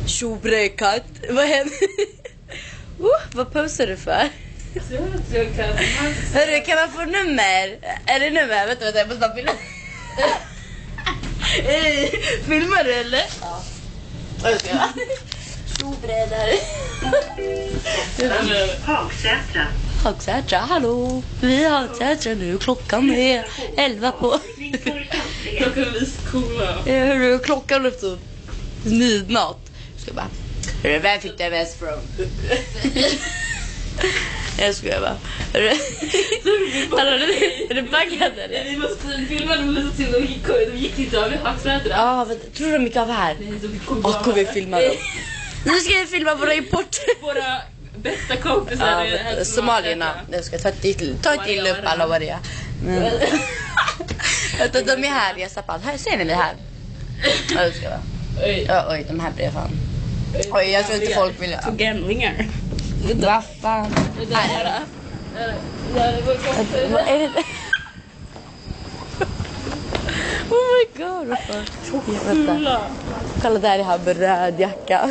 Tjobrekatt. Vad händer? Vad posar du för? Hörru, kan man få nummer? Är det nummer? Vänta, jag måste filma. Filmar du eller? Ja. Vad ska jag? Tjobredare. Hagsätra, hallå. Vi är Hagsätra nu. Klockan är 11 på. Klockan är skola. Hörru, klockan är typ midnatt. Ska bara. Hörru, vem fick det mest från? Jag skojar bara. Är det baggat eller? Vi måste filma dem så till de gick inte av i Hagsätra. Ja, tror de gick av här? Kommer vi filma dem? Nu ska vi filma våra import. Våra bästa kompisar. Ja, somalierna. Jag ska ta ett till upp alla vad det är. De är här i Asapad. Här ser ni det här. Ja, det ska vara. Oj, de här blir fan. Oj, jag tror inte folk vill. Gamlingar. Vad fan? Vad är det? Oh my god, vad fan? Vänta. Kolla där, jag har röd jacka.